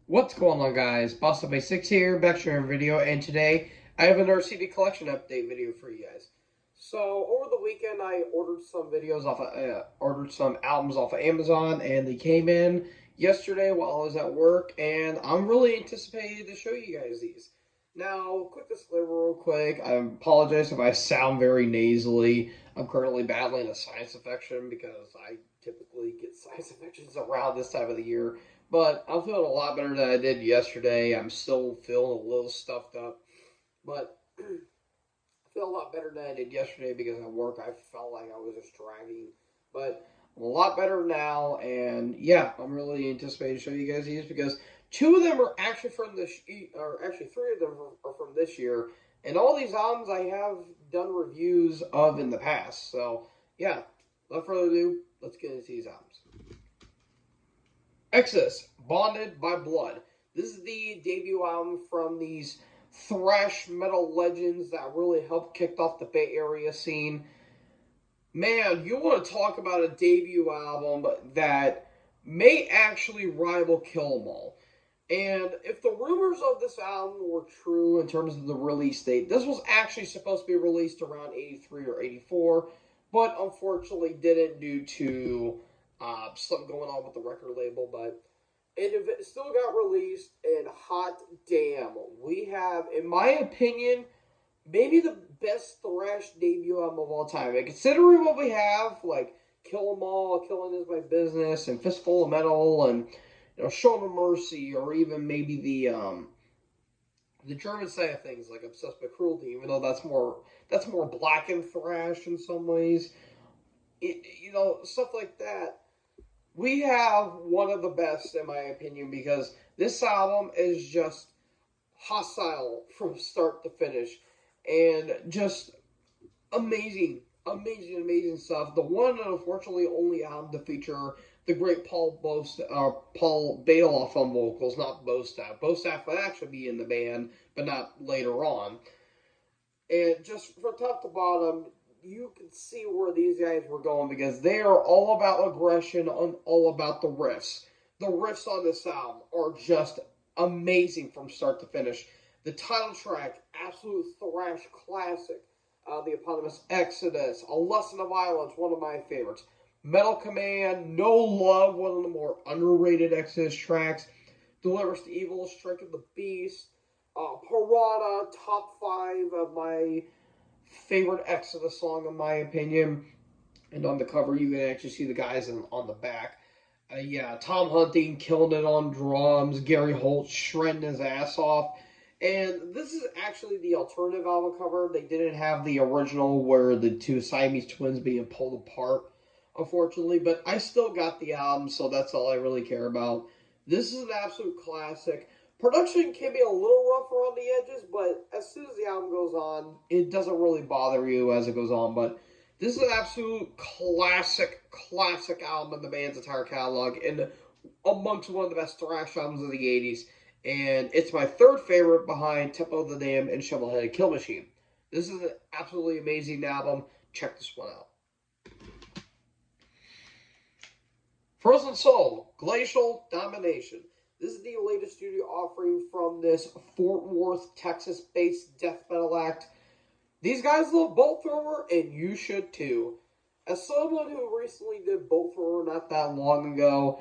What's going on, guys? Boss6 here, back to another video, and today I have another CD collection update video for you guys. So over the weekend, I ordered some albums off of Amazon, and they came in yesterday while I was at work, and I'm really anticipated to show you guys these. Now, quick disclaimer, real quick. I apologize if I sound very nasally. I'm currently battling a sinus infection because I typically get sinus infections around this time of the year. But I'm feeling a lot better than I did yesterday. I'm still feeling a little stuffed up, but I feel a lot better than I did yesterday because at work I felt like I was just dragging. But I'm a lot better now, and yeah, I'm really anticipating to show you guys these because two of them are actually from this, or actually three of them are from this year, and all these albums I have done reviews of in the past. So yeah, without further ado, let's get into these albums. Exodus, Bonded by Blood. This is the debut album from these thrash metal legends that really helped kick off the Bay Area scene. Man, you want to talk about a debut album that may actually rival Kill 'Em All. And if the rumors of this album were true in terms of the release date, this was actually supposed to be released around 83 or 84, but unfortunately didn't due to something going on with the record label. But it still got released, and hot damn, we have, in my opinion, maybe the best thrash debut album of all time. And considering what we have, like Kill 'Em All, Killing Is My Business, and Fistful of Metal, and Show No Mercy, or even maybe the German side of things, like Obsessed by Cruelty, even though that's more black and thrash in some ways. Stuff like that. We have one of the best, in my opinion, because this album is just hostile from start to finish, and just amazing, amazing, amazing stuff. The one, unfortunately, only album to feature the great Paul Bailoff on vocals, not Bostaph. Bostaph would actually be in the band, but not later on. And just from top to bottom, you can see where these guys were going because they are all about aggression and all about the riffs. The riffs on this album are just amazing from start to finish. The title track, absolute thrash classic. The eponymous Exodus, A Lesson of Violence, one of my favorites. Metal Command, No Love, one of the more underrated Exodus tracks. Delivers to Evil, Strike of the Beast. Piranha, top 5 of my favorite Exodus song, in my opinion. And on the cover, you can actually see the guys on the back. Yeah, Tom Hunting killing it on drums. Gary Holt shredding his ass off. And this is actually the alternative album cover. They didn't have the original where the two Siamese twins being pulled apart, unfortunately. But I still got the album, so that's all I really care about. This is an absolute classic. Production can be a little rough around the edges, but as soon as the album goes on, it doesn't really bother you as it goes on. But this is an absolute classic album in the band's entire catalog, and amongst one of the best thrash albums of the 80s. And it's my third favorite behind Temple of the Damned and Shovelheaded Kill Machine. This is an absolutely amazing album. Check this one out. Frozen Soul, Glacial Domination. This is the latest studio offering from this Fort Worth, Texas-based death metal act. These guys love Bolt Thrower, and you should too. As someone who recently did Bolt Thrower not that long ago,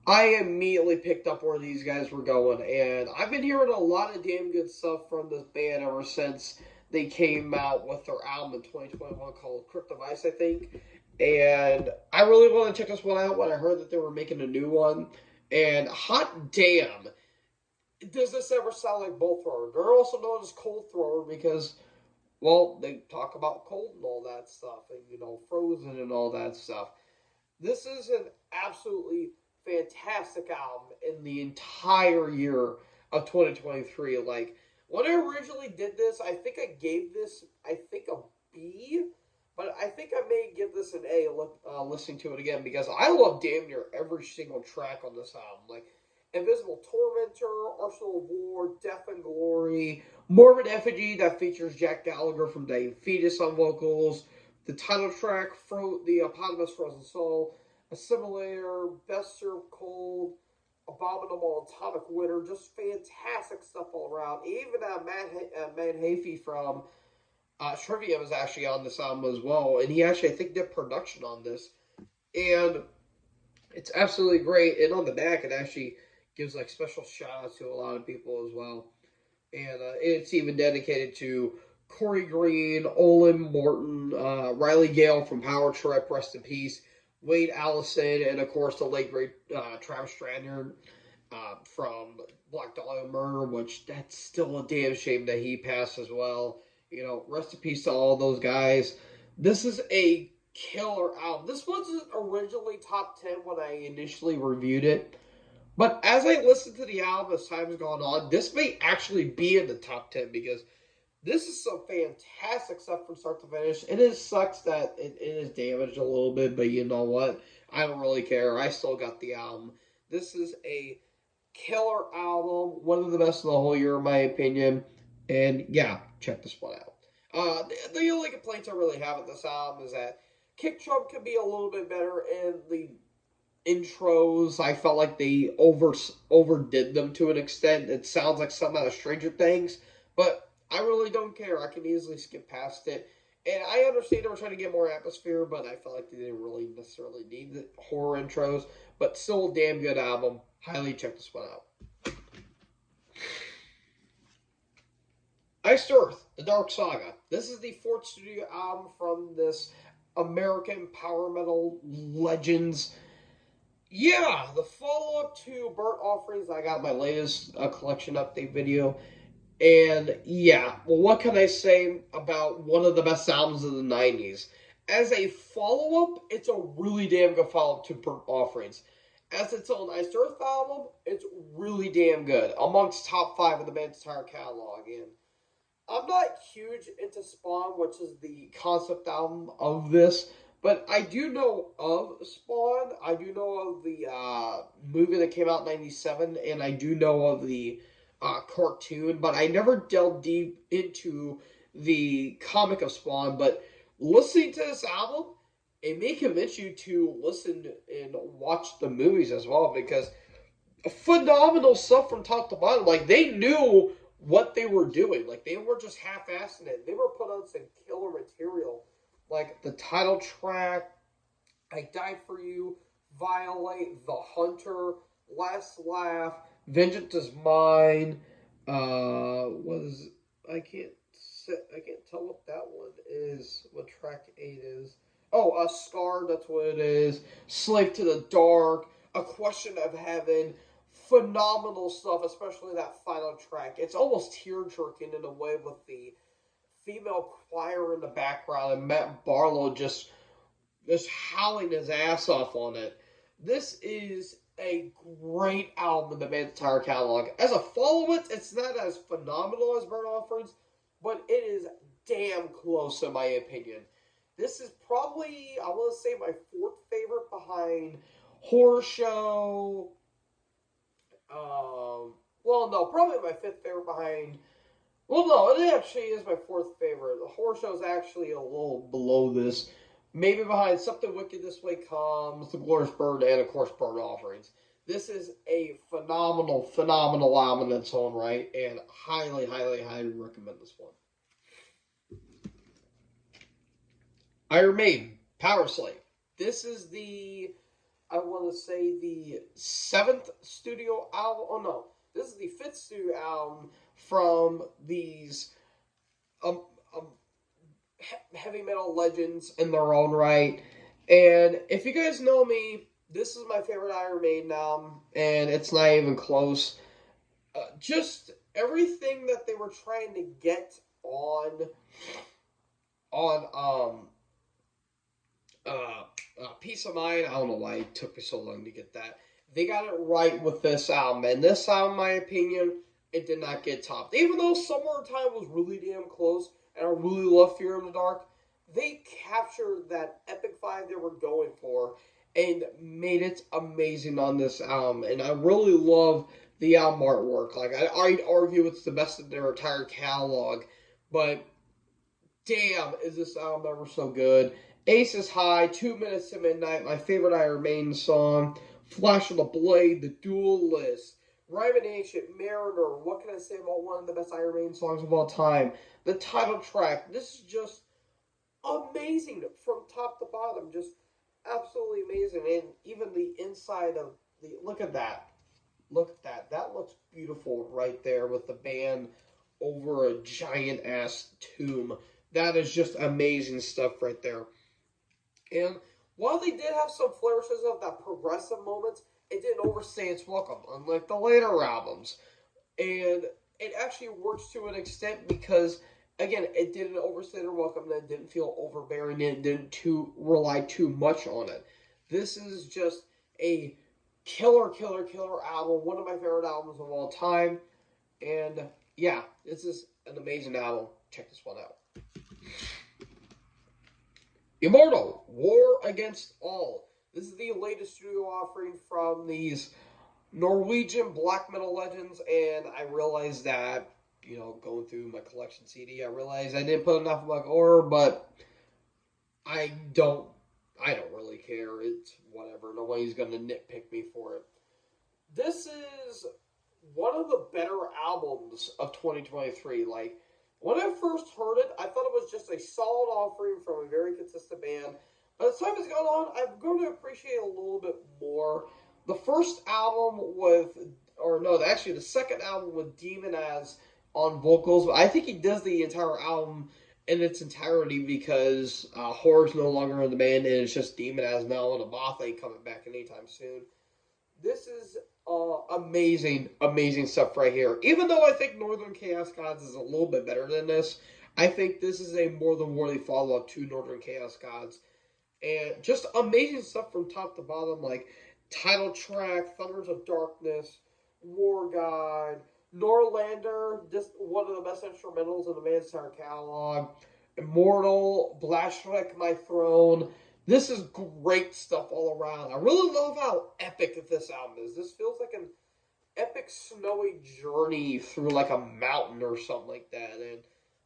I immediately picked up where these guys were going, and I've been hearing a lot of damn good stuff from this band ever since they came out with their album in 2021 called Crypt Vice, I think. And I really wanted to check this one out when I heard that they were making a new one. And hot damn, does this ever sound like Bolt Thrower? They're also known as Cold Thrower because, well, they talk about cold and all that stuff, and, frozen and all that stuff. This is an absolutely fantastic album in the entire year of 2023. Like, when I originally did this, I think I gave this, a B, but I think I may give this an A listening to it again because I love damn near every single track on this album. Like, Invisible Tormentor, Arsenal of War, Death and Glory, Morbid Effigy that features Jack Gallagher from Dying Fetus on vocals, the title track, the eponymous Frozen Soul, Assimilator, Best Served Cold, Abominable Atomic Winter, just fantastic stuff all around. Even Matt Hafey from Trivia was actually on this album as well, and he actually, I think, did production on this. And it's absolutely great. And on the back, it actually gives like special shout outs to a lot of people as well. And it's even dedicated to Corey Green, Olin Morton, Riley Gale from Power Trip, rest in peace, Wade Allison, and of course the late great Travis Strandner from Black Dahlia Murder, which that's still a damn shame that he passed as well. You know, rest in peace to all those guys. This is a killer album. This wasn't originally top 10 when I initially reviewed it. But as I listen to the album as time has gone on, this may actually be in the top 10 because this is some fantastic stuff from start to finish. It just sucks that it is damaged a little bit, but you know what? I don't really care. I still got the album. This is a killer album, one of the best of the whole year, in my opinion. And yeah, check this one out. The only complaints I really have with this album is that Kick Drum could be a little bit better, and the intros, I felt like they overdid them to an extent. It sounds like some out of Stranger Things, but I really don't care. I can easily skip past it. And I understand they were trying to get more atmosphere, but I felt like they didn't really necessarily need the horror intros. But still a damn good album. Highly check this one out. Iced Earth, The Dark Saga. This is the fourth studio album from this American power metal legends. Yeah, the follow up to Burnt Offerings. I got my latest collection update video. And yeah, well, what can I say about one of the best albums of the 90s? As a follow up, it's a really damn good follow up to Burnt Offerings. As its own Iced Earth album, it's really damn good. Amongst top 5 of the band's entire catalog. And I'm not huge into Spawn, which is the concept album of this, but I do know of Spawn. I do know of the movie that came out in '97, and I do know of the cartoon, but I never delved deep into the comic of Spawn. But listening to this album, it may convince you to listen and watch the movies as well, because phenomenal stuff from top to bottom. Like, they knew what they were doing. Like, they were just half-assing it. They were putting on some killer material. Like, the title track, I Died For You, Violate, The Hunter, Last Laugh, Vengeance Is Mine, was, I can't tell what that one is, what track 8 is. Oh, Scarred, that's what it is. Slave to the Dark, A Question of Heaven, phenomenal stuff, especially that final track. It's almost tear-jerking in a way with the female choir in the background and Matt Barlow just howling his ass off on it. This is a great album in the band's entire catalog. As a follow-up, it's not as phenomenal as Burnt Offerings, but it is damn close in my opinion. This is probably, I want to say, my fourth favorite behind Horror Show. Well, no, probably my fifth favorite behind. Well, no, it actually is my fourth favorite. The Horror Show is actually a little below this. Maybe behind Something Wicked This Way Comes, The Glorious Bird, and of course Burnt Offerings. This is a phenomenal, phenomenal album in its own right, and highly, highly, highly recommend this one. Iron Maiden, Power Slave. This is the, I want to say, the 7th studio album. Oh no, this is the 5th studio album from these heavy metal legends in their own right. And if you guys know me, this is my favorite Iron Maiden album, and it's not even close. Just everything that they were trying to get on Peace of Mind. I don't know why it took me so long to get that. They got it right with this album, and this album, in my opinion, it did not get topped. Even though Somewhere in Time was really damn close, and I really love Fear in the Dark, they captured that epic vibe they were going for and made it amazing on this album. And I really love the album artwork. Like, I'd argue it's the best of their entire catalog, but damn, is this album ever so good. Ace is High, 2 Minutes to Midnight, my favorite Iron Maiden song. Flash of the Blade, The Duelist, Rhyme and Ancient Mariner. What can I say about one of the best Iron Maiden songs of all time? The title track. This is just amazing from top to bottom. Just absolutely amazing. And even the inside of the look at that. Look at that. That looks beautiful right there with the band over a giant ass tomb. That is just amazing stuff right there. And while they did have some flourishes of that progressive moments, it didn't overstay its welcome, unlike the later albums. And it actually works to an extent because, again, it didn't overstay their welcome and it didn't feel overbearing and it didn't rely too much on it. This is just a killer album, one of my favorite albums of all time. And yeah, this is an amazing album. Check this one out. Immortal, War Against All. This is the latest studio offering from these Norwegian black metal legends, and I realized that, going through my collection CD, I realized I didn't put enough about Gore, but I don't really care. It's whatever. Nobody's going to nitpick me for it. This is one of the better albums of 2023. Like, when I first heard it, I thought it was just a solid offering from a very consistent band. But as time has gone on, I've grown to appreciate it a little bit more. The first album the second album with Demonaz on vocals. I think he does the entire album in its entirety because Horror's no longer in the band and it's just Demonaz now, and Abath ain't coming back anytime soon. This is amazing stuff right here. Even though I think Northern Chaos Gods is a little bit better than this, I think this is a more than worthy follow-up to Northern Chaos Gods. And just amazing stuff from top to bottom, like title track, Thunders of Darkness, War God, Norlander, just one of the best instrumentals in the band's entire catalog. Immortal, Blashwick, My Throne. This is great stuff all around. I really love how epic this album is. This feels like an epic snowy journey through like a mountain or something like that. And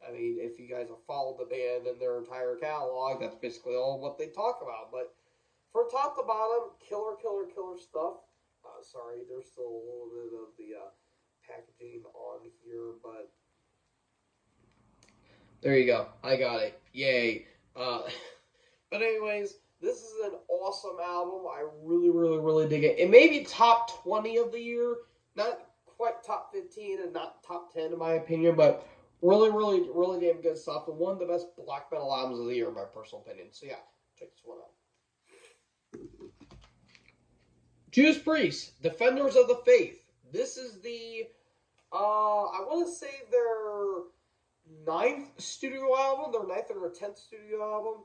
I mean, if you guys have followed the band and their entire catalog, that's basically all what they talk about. But from top to bottom, killer stuff. Sorry, there's still a little bit of the packaging on here, but there you go. I got it. Yay. But anyways, this is an awesome album. I really dig it. It may be top 20 of the year. Not quite top 15 and not top 10 in my opinion, but really damn good stuff. And one of the best black metal albums of the year in my personal opinion. So yeah, check this one out. Judas Priest, Defenders of the Faith. This is the, I want to say their 9th studio album, their 9th or 10th studio album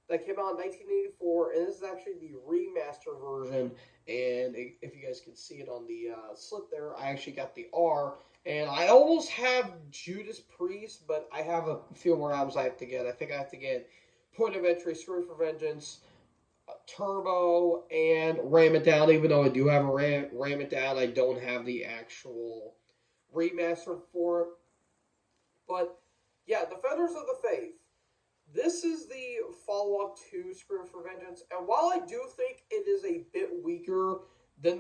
that came out in 1984, and this is actually the remaster version. And if you guys can see it on the slip there, I actually got the R, and I almost have Judas Priest, but I have a few more albums I have to get. I think I have to get Point of Entry, Scream for Vengeance, Turbo, and Ram It Down. Even though I do have a Ram It Down, I don't have the actual remaster for it. But yeah, Defenders of the Faith. This is the follow-up to Scream for Vengeance, and while I do think it is a bit weaker than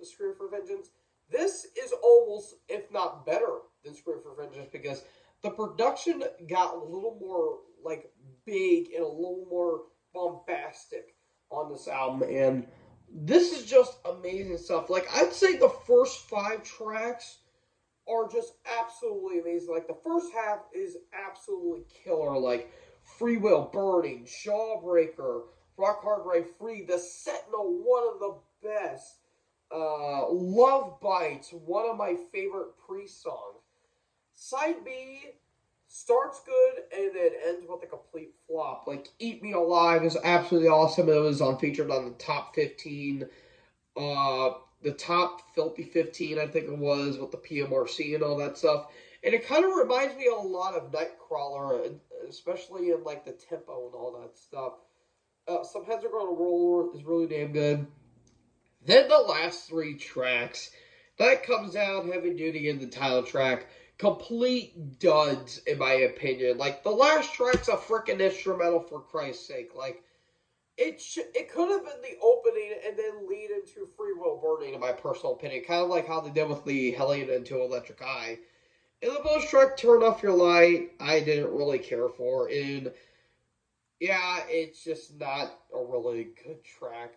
Scream for Vengeance, this is almost, if not better, than Scream for Vengeance because the production got a little more like big and a little more bombastic on this album, and this is just amazing stuff. Like, I'd say the first 5 tracks are just absolutely amazing. Like, the first half is absolutely killer. Like, Free Will, Burning, Jawbreaker, Rock Hard Ride Free, The Sentinel, one of the best. Love Bites, one of my favorite Priest songs. Side B starts good and then ends with a complete flop. Like, Eat Me Alive is absolutely awesome. It was featured on the top 15, the top Filthy 15, I think it was, with the PMRC and all that stuff. And it kind of reminds me a lot of Nightcrawler, especially in like the tempo and all that stuff. Some Heads Are Gonna Roll is really damn good. Then the last 3 tracks, that comes out heavy duty in the title track. Complete duds, in my opinion. Like, the last track's a freaking instrumental, for Christ's sake. Like, It could have been the opening and then lead into Free Will Burning, in my personal opinion. Kind of like how they did with the Helena into Electric Eye. And the bonus track, Turn Off Your Light, I didn't really care for. And yeah, it's just not a really good track.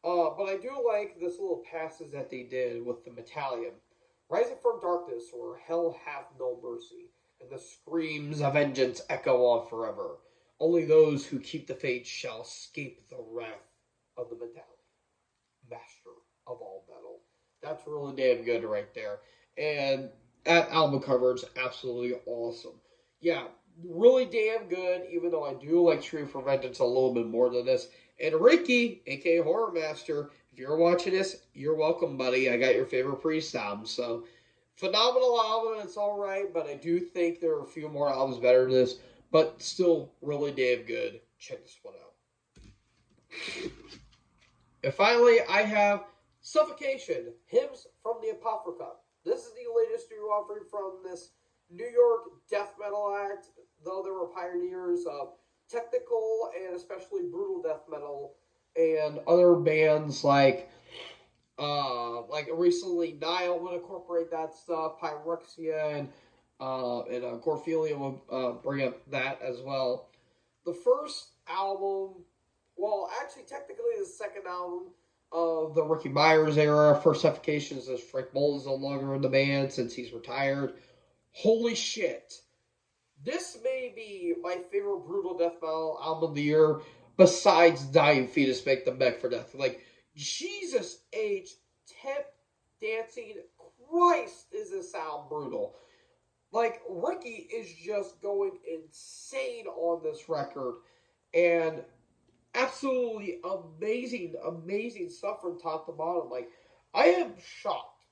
But I do like this little passes that they did with the Metallium. Rising from Darkness, or Hell Hath No Mercy, and the screams of vengeance echo on forever. Only those who keep the faith shall escape the wrath of the Metallium, master of all metal. That's really damn good right there. And that album cover is absolutely awesome. Yeah, really damn good, even though I do like True for Vengeance a little bit more than this. And Ricky, aka Horror Master, if you're watching this, you're welcome, buddy. I got your favorite Priest album. So, phenomenal album, it's alright, but I do think there are a few more albums better than this, but still really damn good. Check this one out. And finally, I have Suffocation, Hymns from the Apocrypha. This is the latest new offering from this New York death metal act, though they were pioneers of technical and especially brutal death metal, and other bands like recently Nile would incorporate that stuff, Pyrexia and Gorphelia will bring up that as well. The first album, well, actually, technically, the second album of the Ricky Myers era for Suffocation, as Frank Bolt is no longer in the band since he's retired. Holy shit. This may be my favorite brutal death metal album of the year, besides Dying Fetus Make Them Beg for Death. Like, Jesus H. Tip Dancing Christ, is this sound brutal. Like, Ricky is just going insane on this record. And absolutely amazing stuff from top to bottom. Like, I am shocked.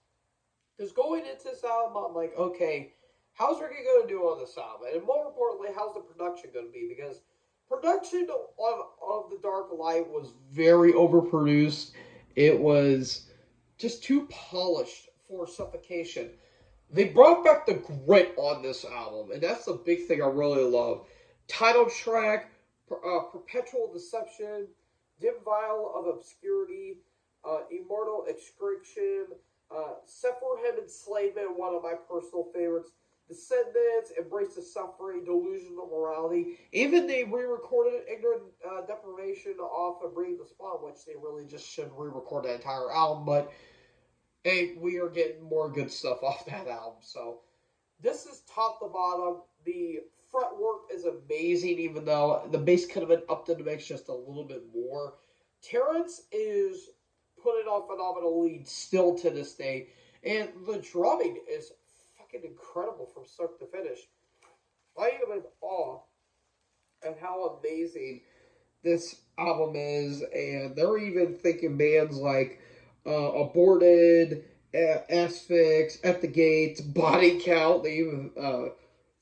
Because going into this album, I'm like, okay, how's Ricky going to do on this album? And more importantly, how's the production going to be? Because production of The Dark Light was very overproduced. It was just too polished for Suffocation. They brought back the grit on this album, and that's the big thing I really love. Title track, Perpetual Deception, Dim Vial of Obscurity, Immortal Extinction, Sephardim Enslavement, one of my personal favorites, Descendants, Embrace the Suffering, Delusional Morality. Even they re-recorded Ignorant Deprivation off of Breathe the Spawn, which they really just should re-record the entire album, but hey, we are getting more good stuff off that album. So this is top to bottom. The fretwork is amazing, even though the bass could have been upped in the mix just a little bit more. Terrence is putting on phenomenal leads still to this day, and the drumming is fucking incredible from start to finish. I am in awe at how amazing this album is, and they're even thinking bands like Aborted, Asphyx, At the Gates, Body Count. They even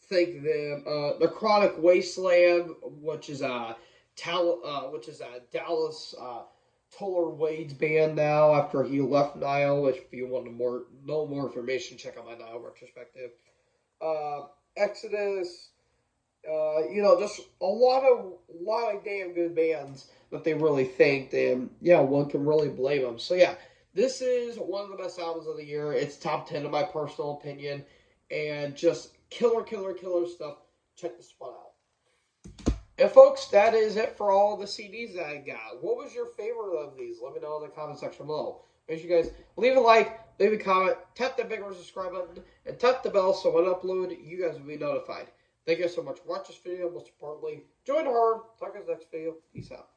think them. The Chronic Wasteland, which is Dallas Toller Wade's band now after he left Nile. Which, if you want to know more information, check out my Nile retrospective. Exodus. Just a lot of damn good bands that they really think, and yeah, one can really blame them. So yeah, this is one of the best albums of the year. It's top 10 in my personal opinion, and just killer stuff. Check this one out. And folks, that is it for all the CDs that I got. What was your favorite of these? Let me know in the comment section below. Make sure you guys leave a like, leave a comment, tap that big subscribe button, and tap the bell so when I upload, you guys will be notified. Thank you so much for watching this video. Most importantly, join the herd. Talk in the next video. Peace out.